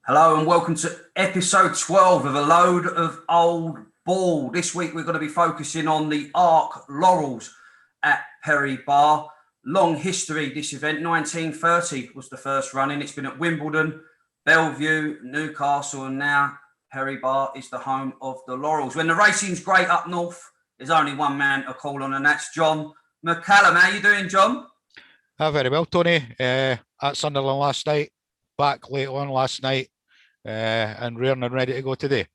Hello and welcome to episode 12 of A Load of Old Ball. This week we're going to be focusing on the ARC Laurels at Perry Barr. Long history, this event. 1930 was the first running. It's been at Wimbledon, Bellevue, Newcastle, and now Perry Barr is the home of the Laurels. When the racing's great up north, there's only one man to call on, and that's John McCallum. How you doing, John? Very well, Tony. At Sunderland last night, back late on last night, and rearing and ready to go today.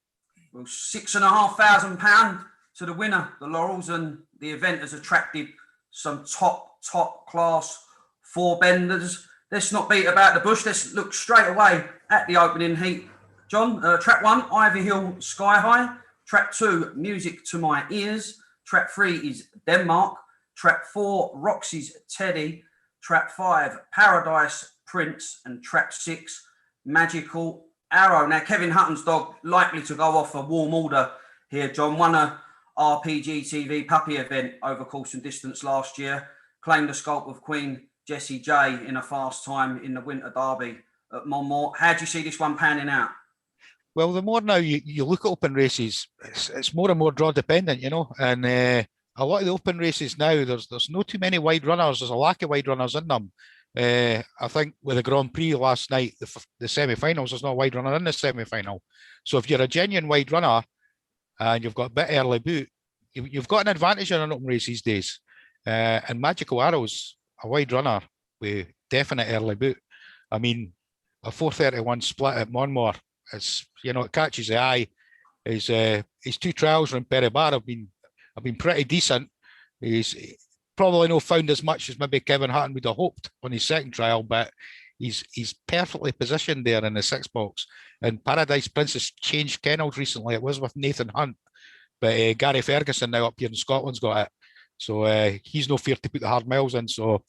Well, £6,500 to the winner, the Laurels, and the event has attracted some top class four benders. Let's not beat about the bush. Let's look straight away at the opening heat. John, track 1, Ivy Hill Sky High. Track 2, Music to My Ears. Track 3 is Denmark. Track 4, Roxy's Teddy. Track 5, Paradise Prince. And track 6, Magical Arrow. Now, Kevin Hutton's dog likely to go off a warm order here, John. Won a RPG TV puppy event over course and distance last year. Claimed the scalp of Queen Jessie J in a fast time in the Winter Derby at Monmore. How do you see this one panning out? Well, the more now you look at open races, it's more and more draw dependent, and a lot of the open races now, there's no too many wide runners. There's a lack of wide runners in them. I think with the Grand Prix last night, the semi-finals, there's not a wide runner in the semi-final. So if you're a genuine wide runner and you've got a bit early boot, you've got an advantage in an open race these days. And Magical Arrows, a wide runner with definite early boot. I mean, a 4:31 split at Monmore, it catches the eye. His two trials from Perry Barr have been pretty decent. He's probably not found as much as maybe Kevin Hutton would have hoped on his second trial, but he's perfectly positioned there in the 6 box. And Paradise Prince has changed kennels recently. It was with Nathan Hunt, but Gary Ferguson now up here in Scotland's got it. So he's no fear to put the hard miles in. So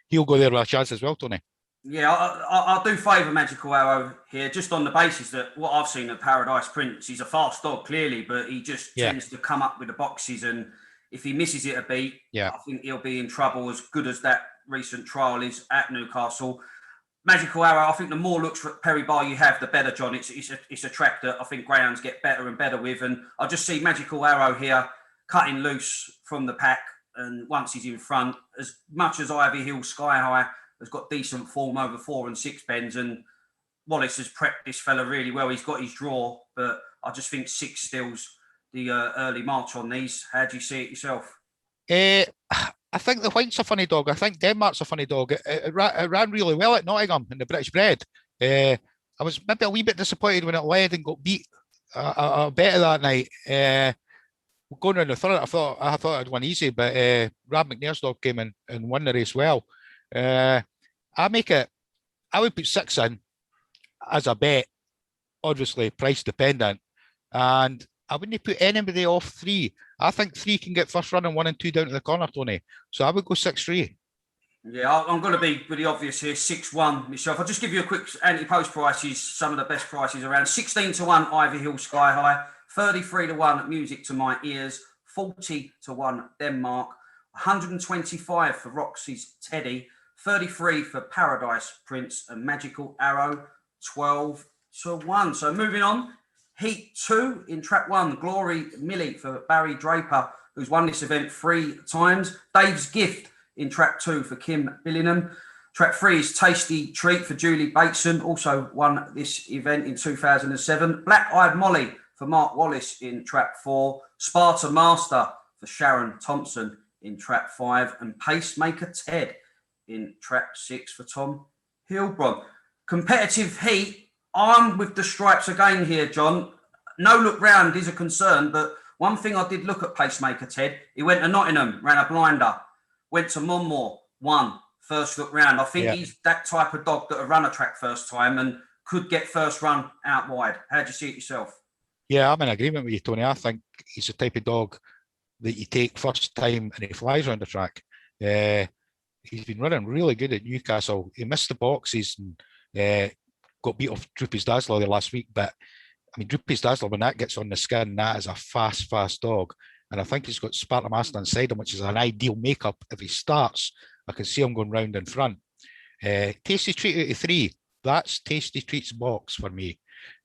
he'll go there with a chance as well, Tony. Yeah, I do favour Magical Arrow here, just on the basis that what I've seen of Paradise Prince, he's a fast dog, clearly, but he just tends to come up with the boxes, and if he misses it a beat, I think he'll be in trouble, as good as that recent trial is at Newcastle. Magical Arrow, I think the more looks for Perry Barr you have, the better, John. It's a track that I think greyhounds get better and better with, and I just see Magical Arrow here cutting loose from the pack, and once he's in front, as much as Ivy Hill Sky High has got decent form over 4 and 6 bends, and Wallace has prepped this fella really well. He's got his draw, but I just think 6 steals the early march on these. How do you see it yourself? I think the White's a funny dog. I think Denmark's a funny dog. It ran really well at Nottingham in the British Bred. I was maybe a wee bit disappointed when it led and got beat better that night. Going around the third, I thought I'd won easy, but Rab McNair's dog came in and won the race well. I would put 6 in as a bet, obviously price dependent, and I wouldn't put anybody off 3. I think 3 can get first run and 1 and 2 down to the corner, Tony. So I would go 6-3. Yeah, I'm going to be pretty obvious here. 6-1 myself. I'll just give you a quick anti-post prices. Some of the best prices around. 16-1 Ivy Hill Sky High, 33-1 Music to My Ears, 40-1 Denmark, 125 for Roxy's Teddy, 33 for Paradise Prince, and Magical Arrow, 12-1. So moving on, Heat 2 in track 1, Glory Millie for Barry Draper, who's won this event 3 times. Dave's Gift in track 2 for Kim Billingham. Track 3 is Tasty Treat for Julie Bateson, also won this event in 2007. Black Eyed Molly for Mark Wallace in track 4. Sparta Master for Sharon Thompson in track 5, and Pacemaker Ted in track 6 for Tom Hilbron. Competitive heat. I'm with the stripes again here, John. No look round is a concern, but one thing I did look at Pacemaker Ted. He went to Nottingham, ran a blinder, went to Monmore, won first look round. I think he's that type of dog that will run a track first time and could get first run out wide. How do you see it yourself? Yeah, I'm in agreement with you, Tony. I think he's the type of dog that you take first time and he flies around the track. He's been running really good at Newcastle. He missed the boxes and got beat off Droopy's Dazzler there last week. But I mean, Droopy's Dazzler, when that gets on the skin, that is a fast dog. And I think he's got Sparta Master inside him, which is an ideal makeup. If he starts, I can see him going round in front. Tasty Treat out of 3. That's Tasty Treat's box for me.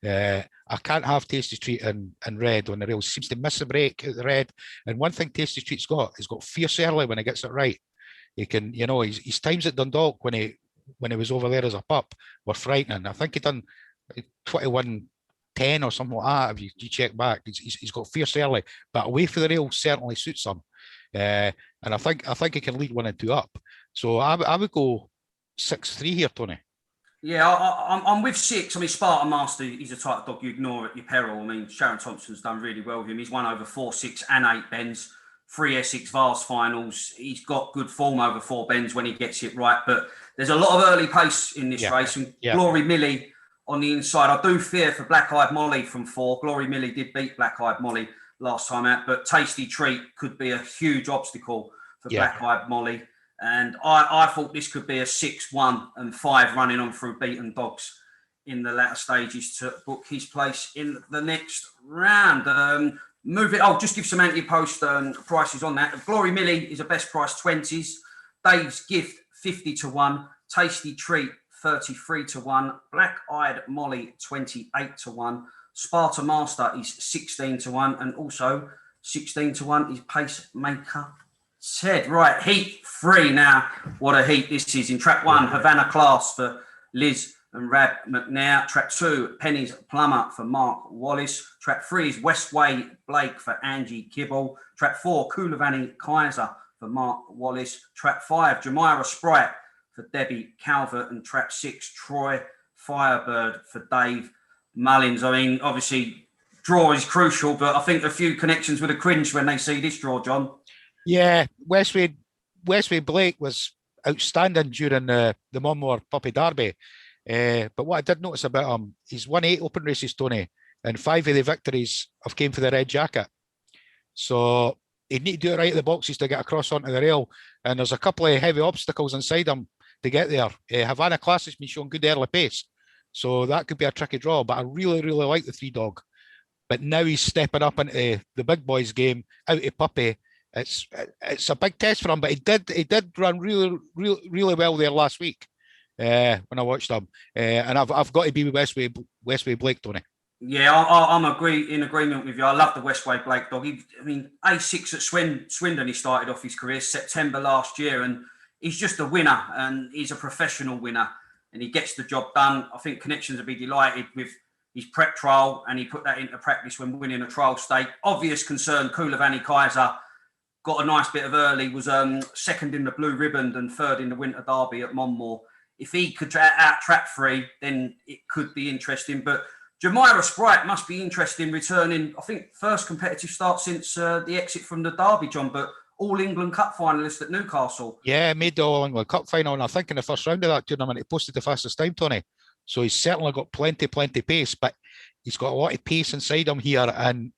I can't have Tasty Treat and red on the rails. He seems to miss a break at the red. And one thing Tasty Treat's got, he's got fierce early when he gets it right. He can, you know, his times at Dundalk when he was over there as a pup were frightening. I think he done 21:10 or something like that. If you check back, he's got fierce early, but away for the rail certainly suits him. And I think he can lead 1 and 2 up. So I would go 6-3 here, Tony. Yeah, I'm with 6. I mean, Spartan Master, he's a type of dog you ignore at your peril. I mean, Sharon Thompson's done really well with him. He's won over 4, 6 and 8 bends, 3 Essex Vars finals. He's got good form over 4 bends when he gets it right. But there's a lot of early pace in this race. And Glory Millie on the inside. I do fear for Black Eyed Molly from 4. Glory Millie did beat Black Eyed Molly last time out. But Tasty Treat could be a huge obstacle for Black Eyed Molly. And I thought this could be a 6, 1 and 5 running on through beaten dogs in the latter stages to book his place in the next round. Move it. I'll just give some anti-post prices on that. Glory Millie is a best price 20s. Dave's Gift 50-1. Tasty Treat 33-1. Black Eyed Molly 28-1. Sparta Master is 16-1. And also 16-1 is Pacemaker Ted. Right, heat 3 now. What a heat this is. In track 1, Havana Class for Liz and Rab McNair. Track 2, Penny's Plumber for Mark Wallace. Track 3 is Westway Blake for Angie Kibble. Track 4, Koulibaly Kaiser for Mark Wallace. Track 5, Jamira Sprite for Debbie Calvert. And track 6, Troy Firebird for Dave Mullins. I mean, obviously, draw is crucial, but I think a few connections with a cringe when they see this draw, John. Yeah, Westway Blake was outstanding during the Monmore Puppy Derby. But what I did notice about him, he's won 8 open races, Tony, and 5 of the victories have came for the red jacket. So he'd need to do it right at the boxes to get across onto the rail. And there's a couple of heavy obstacles inside him to get there. Havana Class has been showing good early pace. So that could be a tricky draw. But I really, really like the 3 dog. But now he's stepping up into the big boys game, out of puppy. It's a big test for him, but he did run really well there last week when I watched him, and I've got to be with Westway Blake, Tony. Yeah, I'm in agreement with you. I love the Westway Blake dog. A6 at Swindon. He started off his career September last year, and he's just a winner, and he's a professional winner, and he gets the job done. I think Connections will be delighted with his prep trial, and he put that into practice when winning a trial stake. Obvious concern, Koulibaly Kaiser. Got a nice bit of early, was second in the Blue Ribbon and third in the Winter Derby at Monmore. If he could out track 3, then it could be interesting. But Jamira Sprite must be interesting returning, I think, first competitive start since the exit from the Derby, John, but All England Cup finalist at Newcastle. Yeah, made the All England Cup final, and I think in the first round of that tournament, he posted the fastest time, Tony. So he's certainly got plenty pace, but he's got a lot of pace inside him here. And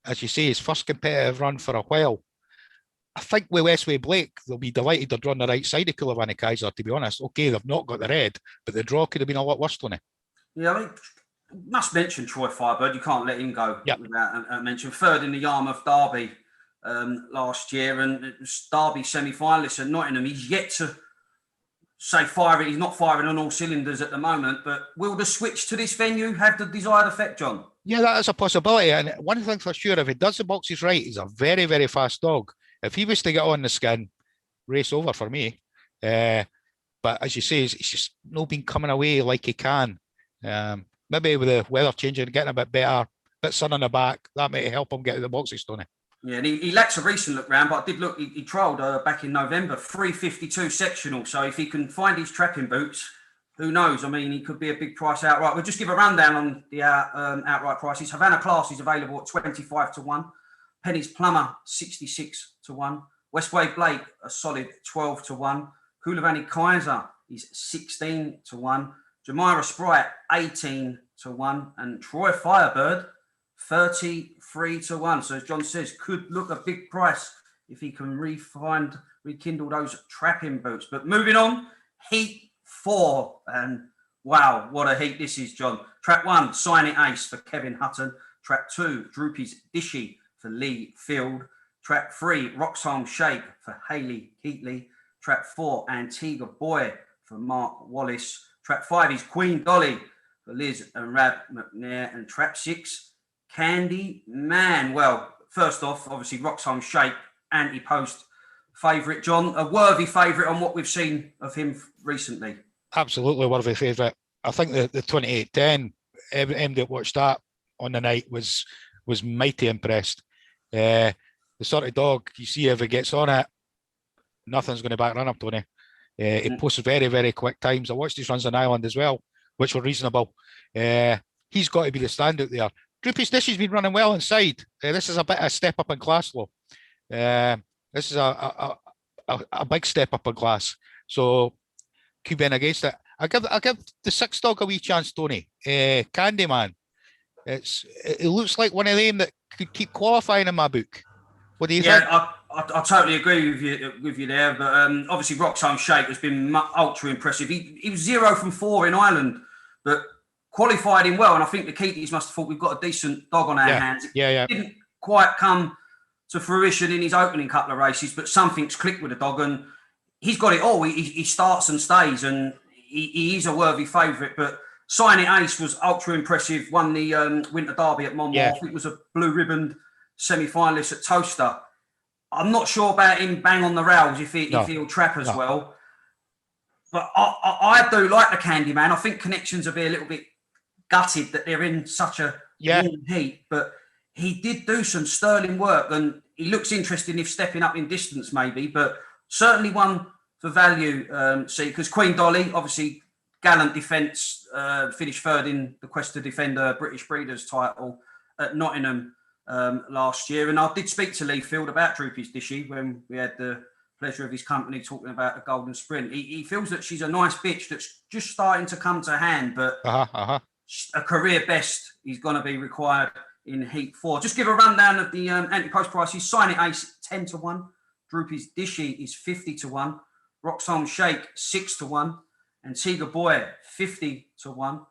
as you say, his first competitive run for a while. I think with Westway Blake, they'll be delighted they're on the right side of Koulibaly Kaiser, to be honest. Okay, they've not got the red, but the draw could have been a lot worse, Tony. Yeah, I mean, must mention Troy Firebird. You can't let him go without mention. Third in the Yarmouth Derby last year, and it was Derby semi-finalist at Nottingham. He's yet to say firing. He's not firing on all cylinders at the moment, but will the switch to this venue have the desired effect, John? Yeah, that is a possibility. And one thing for sure, if he does the boxes right, he's a very, very fast dog. If he was to get on the skin, race over for me. But as you say, he's just not been coming away like he can. Maybe with the weather changing, getting a bit better, a bit sun on the back, that might help him get to the boxes, Tony. Yeah, and he lacks a recent look round, but I did look, he trialled back in November, 352 sectional. So if he can find his trapping boots, who knows? I mean, he could be a big price outright. We'll just give a rundown on the outright prices. Havana Class is available at 25-1. Penny's Plumber, 66-1. Westway Blake, a solid 12-1. Koulibaly Kaiser is 16-1. Jamira Sprite, 18-1. And Troy Firebird, 33-1. So as John says, could look a big price if he can rekindle those trapping boots. But moving on, heat 4. And wow, what a heat this is, John. Track 1, Sign It Ace for Kevin Hutton. Track 2, Droopy's Dishy for Lee Field. Track 3, Roxholm Shake for Hayley Keatley. Track 4, Antigua Boy for Mark Wallace. Track 5 is Queen Dolly for Liz and Rab McNair, and trap 6, Candy Man. Well, first off, obviously, Roxholm Shake, anti-post favourite. John, a worthy favourite on what we've seen of him recently. Absolutely worthy favourite. I think the 28-10, everybody that watched that on the night was mighty impressed. The sort of dog you see if he gets on it, nothing's going to back run up, Tony. He posts very, very quick times. I watched his runs on Ireland as well, which were reasonable. He's got to be the standout there. Droopy's Dish has been running well inside. This is a bit of a step up in class, though. This is a big step up in class. So could be in against it. I give the 6 dog a wee chance, Tony. Candyman. It looks like one of them that could keep qualifying in my book. What do you think? I totally agree with you there. But obviously, Roxholm Shake has been ultra impressive. He was 0 from 4 in Ireland, but qualified him well. And I think the Keaties must have thought we've got a decent dog on our hands. It didn't quite come to fruition in his opening couple of races, but something's clicked with the dog, and he's got it all. He starts and stays, and he is a worthy favourite. But Sign It Ace was ultra impressive. Won the Winter Derby at Monmouth. I think it was a blue ribbon semi-finalist at Toaster. I'm not sure about him bang on the rails if he'll trap as well. But I do like the Candyman. I think Connections will be a little bit gutted that they're in such a warm heat, but he did do some sterling work, and he looks interesting if stepping up in distance maybe, but certainly one for value, because Queen Dolly, obviously gallant defence, finished 3rd in the quest to defend a British Breeders' title at Nottingham last year. And I did speak to Lee Field about Droopy's Dishy when we had the pleasure of his company talking about the Golden Sprint. He feels that she's a nice bitch that's just starting to come to hand, but a career best is going to be required in Heat 4. Just give a rundown of the anti-post prices. Sign It Ace, 10-1. Droopy's Dishy is 50-1. Roxholm Shake, 6-1. Antigua Boy, 50-1.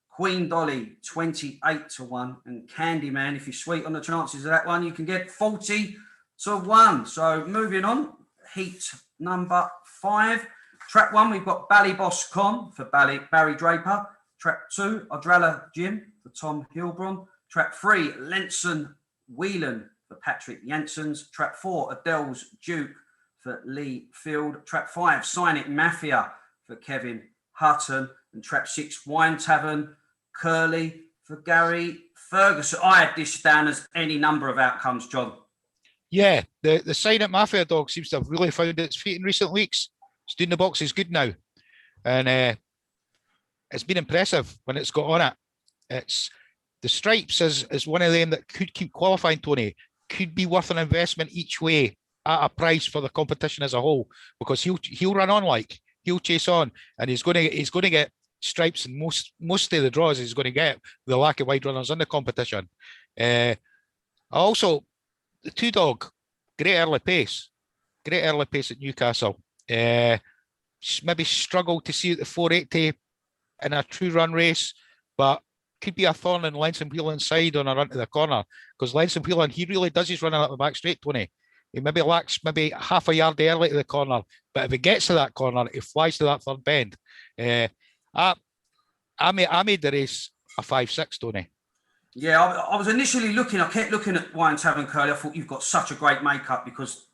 Queen Dolly, 28-1. And Candyman, if you're sweet on the chances of that one, you can get 40-1. So moving on, Heat number 5. Track 1, we've got Ballyboss Con for Barry Draper. Track 2, Odralla Jim for Tom Hilbron. Track 3, Lenson Whelan for Patrick Janssens. Track 4, Adele's Duke for Lee Field. Track 5, Sign It Mafia for Kevin Hutton. And track 6, Wine Tavern Curly for Gary Ferguson. I had this down as any number of outcomes, John. Yeah, the Sign It Mafia dog seems to have really found its feet in recent weeks. It's doing the boxes good now. And it's been impressive when it's got on it. It's the Stripes is one of them that could keep qualifying, Tony. Could be worth an investment each way at a price for the competition as a whole, because he'll run on, he'll chase on, and he's going to get stripes in most of the draws he's going to get with the lack of wide runners in the competition. Also, the 2 dog, great early pace at Newcastle. Maybe struggled to see at the 480 in a true run race, but could be a thorn in Lenson Whelan's side on a run to the corner, because Lenson Whelan, he really does his running up the back straight, Tony. He maybe lacks half a yard early to the corner, but if he gets to that corner, he flies to that third bend. I made the race a 5-6, Tony. Yeah, I was initially I kept looking at Wine Tavern Curly. I thought you've got such a great makeup, because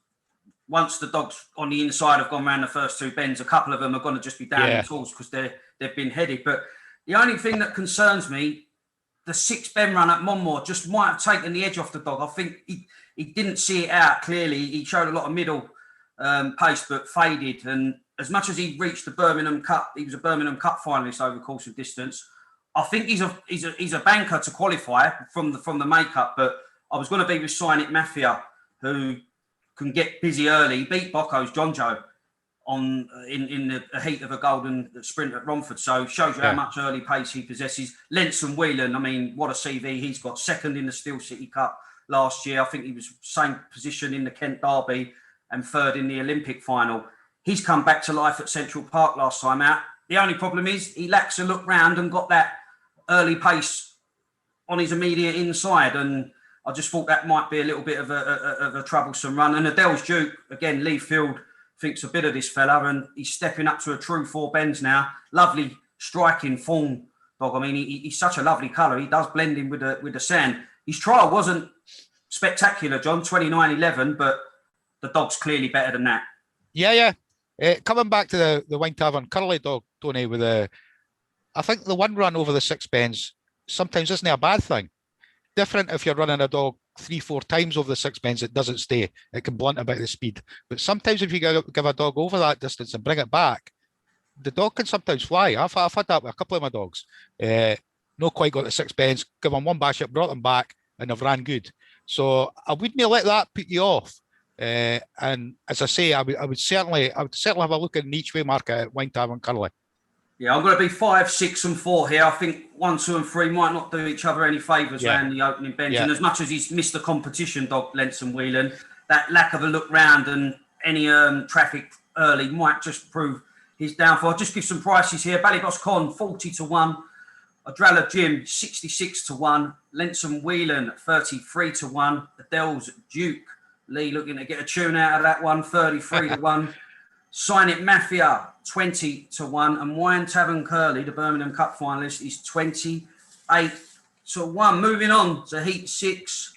once the dogs on the inside have gone around the first 2 bends, a couple of them are going to just be down in tools because they've been headed. But the only thing that concerns me, the 6 bend run at Monmouth just might have taken the edge off the dog. I think he didn't see it out clearly. He showed a lot of middle pace, but faded. And as much as he reached the Birmingham Cup, he was a Birmingham Cup finalist over the course of distance. I think he's a banker to qualify from the makeup. But I was going to be with Sign It Mafia, who can get busy early. He beat Bocco's John Joe in the heat of a golden sprint at Romford. So shows you how much early pace he possesses. Lenson Whelan, I mean, what a CV he's got. 2nd in the Steel City Cup last year. I think he was same position in the Kent Derby and 3rd in the Olympic final. He's come back to life at Central Park last time out. The only problem is he lacks a look round and got that early pace on his immediate inside. And I just thought that might be a little bit of a troublesome run. And Adele's Duke, again, Lee Field thinks a bit of this fella, and he's stepping up to a true 4 bends now. Lovely striking form dog. I mean, he's such a lovely colour. He does blend in with the sand. His trial wasn't spectacular, John, 29.11, but the dog's clearly better than that. Yeah. Coming back to the Wine Tavern Curly dog, Tony, I think the one run over the 6 bends sometimes isn't a bad thing. Different if you're running a dog 3-4 times over the 6 bends, it doesn't stay. It can blunt a bit of the speed. But sometimes if you give a dog over that distance and bring it back, the dog can sometimes fly. I've had that with a couple of my dogs. Not quite got the 6 bends, give them one bash up, brought them back, and they've ran good. So I wouldn't let that put you off. And as I say, I would certainly have a look at an each way market at Wine Tavern Curly. Yeah, I'm going to be 5, 6, and 4 here. I think 1, 2, and 3 might not do each other any favours around the opening bench. And as much as he's missed the competition, dog Lenson Whelan, that lack of a look round and any traffic early might just prove his downfall. I'll just give some prices here. Ballyboss Con 40-1, Adralla Jim 66-1, Lenson Whelan 33-1, Adele's Duke Lee looking to get a tune out of that one 33-1. Sign It Mafia 20-1, and Wine Tavern Curly, the Birmingham Cup finalist, is 28-1. Moving on to Heat 6,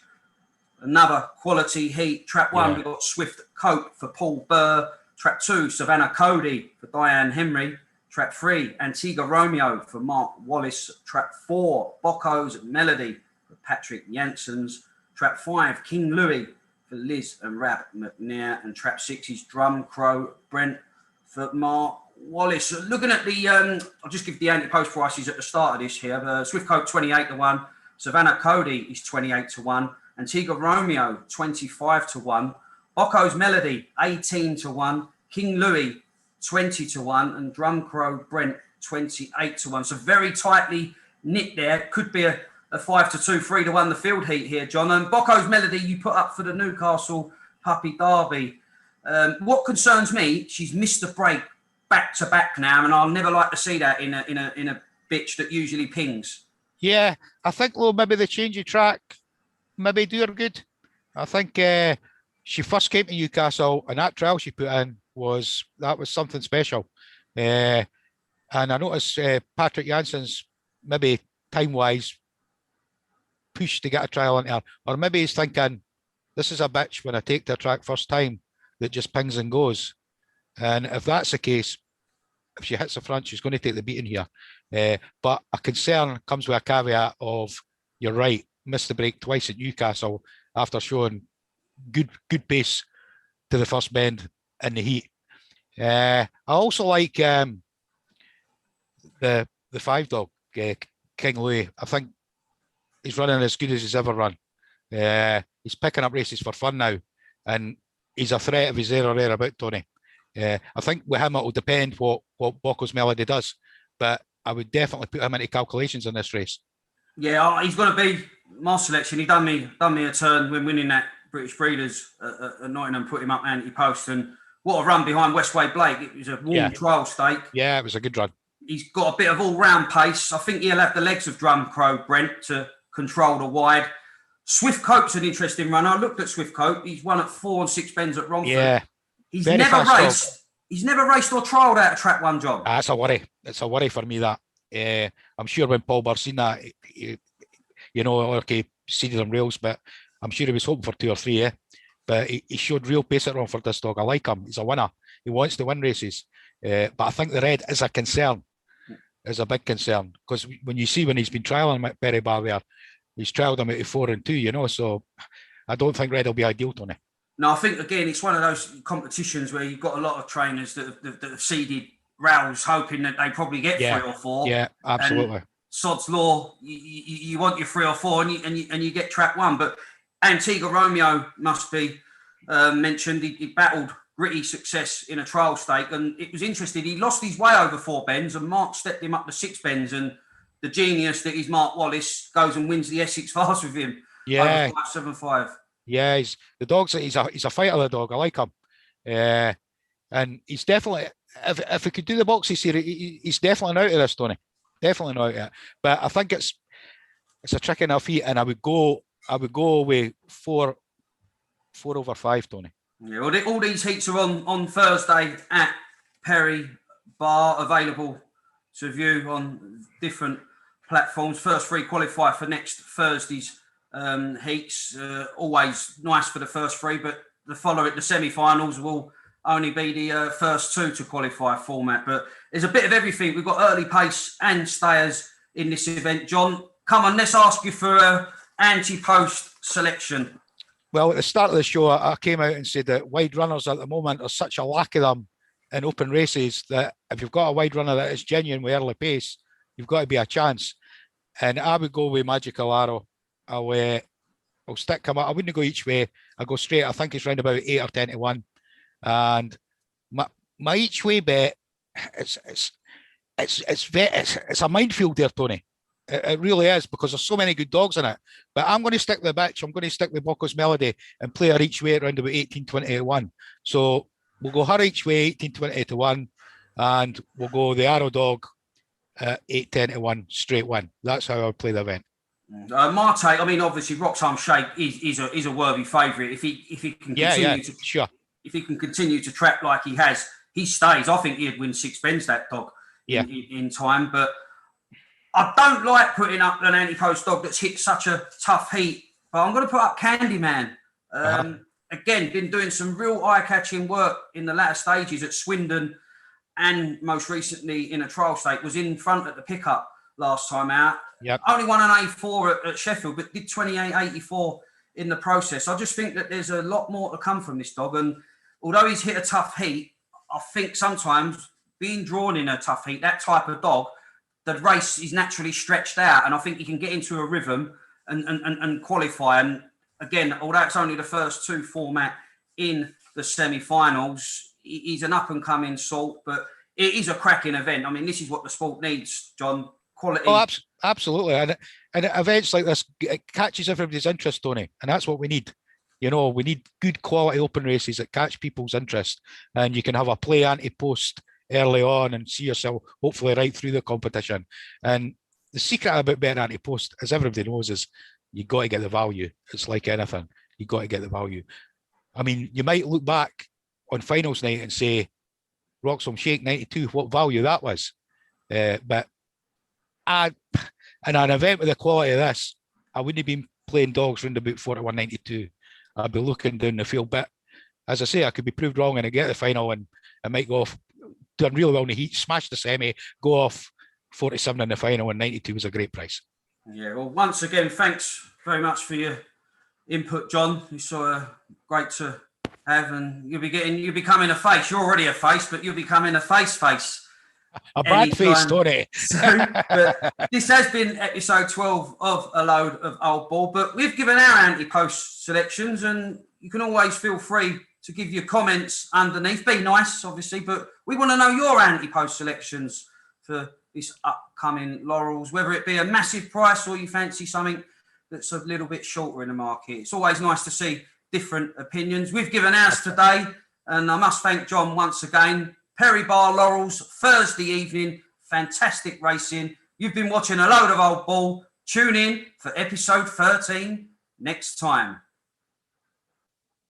another quality heat. Trap 1, we've got Swift Coat for Paul Burr. Trap 2, Savannah Cody for Diane Henry. Trap 3, Antigua Romeo for Mark Wallace. Trap 4, Bocco's Melody for Patrick Janssens. Trap 5, King Louis for Liz and Rab McNair, and Trap 6 is Drum Crow Brent for Mark Wallace. Looking at the, I'll just give the anti-post prices at the start of this here. Swiftcoat 28-1, Savannah Cody is 28-1, Antigua Romeo 25-1, Bocco's Melody 18-1, King Louis 20-1, and Drum Crow Brent 28-1. So very tightly knit there. Could be a 5-2, 3-1 the field heat here, John. And Bocco's Melody you put up for the Newcastle Puppy Derby. What concerns me, she's missed the break back to back now, and I'll never like to see that in a bitch that usually pings. Yeah, I think maybe the change of track maybe do her good. I think she first came to Newcastle, and that trial she put in was something special. And I noticed Patrick Janssens maybe time wise push to get a trial into her, or maybe he's thinking this is a bitch when I take the track first time that just pings and goes. And if that's the case, if she hits the front, she's going to take the beating here. But a concern comes with a caveat of, you're right, missed the break twice at Newcastle after showing good pace to the first bend in the heat. I also like the 5 dog, King Louis. I think he's running as good as he's ever run. He's picking up races for fun now, and he's a threat if he's there or thereabout, Tony. I think with him it will depend what Bocco's Melody does, but I would definitely put him into calculations in this race. Yeah, he's going to be my selection. He done me a turn when winning that British Breeders at Nottingham, put him up anti-post, and what a run behind Westway Blake. It was a warm trial stake. Yeah, it was a good run. He's got a bit of all-round pace. I think he'll have the legs of Drum Crow Brent to control the wide. Swift Coat's an interesting runner. I looked at Swift Coat. He's won at 4 and 6 bends at Romford. Yeah. He's never raced. Dog. He's never raced or trialled out of track 1, John. That's a worry. It's a worry for me, that. I'm sure when Paul Barr seen that, okay, seeded on rails, but I'm sure he was hoping for 2 or 3, But he showed real pace at Romford, this dog. I like him. He's a winner. He wants to win races. But I think the red is a concern. Is a big concern. Because when he's been trialling him at Perry Barr there, he's trialled him at 4 and 2, so I don't think red will be ideal, Tony. No, I think, again, it's one of those competitions where you've got a lot of trainers that have seeded rails hoping that they probably get 3 or 4. Yeah, absolutely. And sod's law, you want your 3 or 4 and you get track 1. But Antigua Romeo must be mentioned. He battled gritty success in a trial stake, and it was interesting. He lost his way over 4 bends, and Mark stepped him up to 6 bends, and the genius that is Mark Wallace goes and wins the Essex Fast with him. Yeah. 5-7-5. Yeah, he's a fighter, the dog. I like him. And he's definitely, if he could do the boxes here, he's definitely not out of this, Tony. Definitely not out of it. But I think it's a tricky enough heat, and I would go with 4 over 5, Tony. Yeah, well, all these heats are on Thursday at Perry Barr, available to view on different platforms. First three qualify for next Thursday's heats. Always nice for the first three, but the semi-finals will only be the first two to qualify format. But there's a bit of everything. We've got early pace and stayers in this event. John, come on, let's ask you for an anti-post selection. Well, at the start of the show, I came out and said that wide runners at the moment, there's such a lack of them in open races that if you've got a wide runner that is genuine with early pace, you've got to be a chance. And I would go with Magical Arrow. I'll stick him up. I wouldn't go each way. I'll go straight. I think it's round about 8 or 10 to 1. And my each way bet, it's a minefield there, Tony. It really is, because there's so many good dogs in it. But I'm going to stick with the bitch. I'm going to stick with Bocco's Melody and play her each way around about 18, 20 to 1. So we'll go her each way, 18, 20 to 1. And we'll go the Arrow dog 8, 10 to 1, straight win. That's how I would play the event. My take, I mean, obviously, Roxholm Shake is a worthy favourite. If he can if he can continue to trap like he has, he stays. I think he'd win 6 bends, that dog, in time. But I don't like putting up an anti-post dog that's hit such a tough heat. But I'm going to put up Candyman. Again, been doing some real eye-catching work in the latter stages at Swindon, and most recently in a trial stake. Was in front at the pickup last time out. Yep. Only won an A4 at Sheffield, but did 28.84 in the process. I just think that there's a lot more to come from this dog. And although he's hit a tough heat, I think sometimes being drawn in a tough heat, that type of dog, the race is naturally stretched out. And I think he can get into a rhythm and qualify. And again, although it's only the first two format in the semi-finals, he's an up-and-coming sort, but it is a cracking event. I mean, this is what the sport needs, John. Quality. Oh, absolutely. And events like this, it catches everybody's interest, Tony. And that's what we need. You know, we need good quality open races that catch people's interest. And you can have a play anti-post early on and see yourself hopefully right through the competition. And the secret about betting anti-post, as everybody knows, is you got to get the value. It's like anything. You got to get the value. I mean, you might look back on finals night and say, Roxholm Shake 92, what value that was. But in an event with the quality of this, I wouldn't have been playing dogs round about 41.92. I'd be looking down the field. But as I say, I could be proved wrong and I get the final and I might go off, done really well in the heat, smash the semi, go off 47 in the final, and 92 was a great price. Yeah, well, once again, thanks very much for your input, John. It's great to have, and you're becoming a face. You're already a face, but you're becoming a face. A bad face, Tony. But this has been episode 12 of A Load of Old Ball, but we've given our anti-post selections, and you can always feel free to give your comments underneath. Be nice, obviously, but we want to know your anti-post selections for this upcoming Laurels, whether it be a massive price or you fancy something that's a little bit shorter in the market. It's always nice to see different opinions. We've given ours today, and I must thank John once again. Perry Barr Laurels, Thursday evening, fantastic racing. You've been watching A Load of Old Ball. Tune in for episode 13 next time.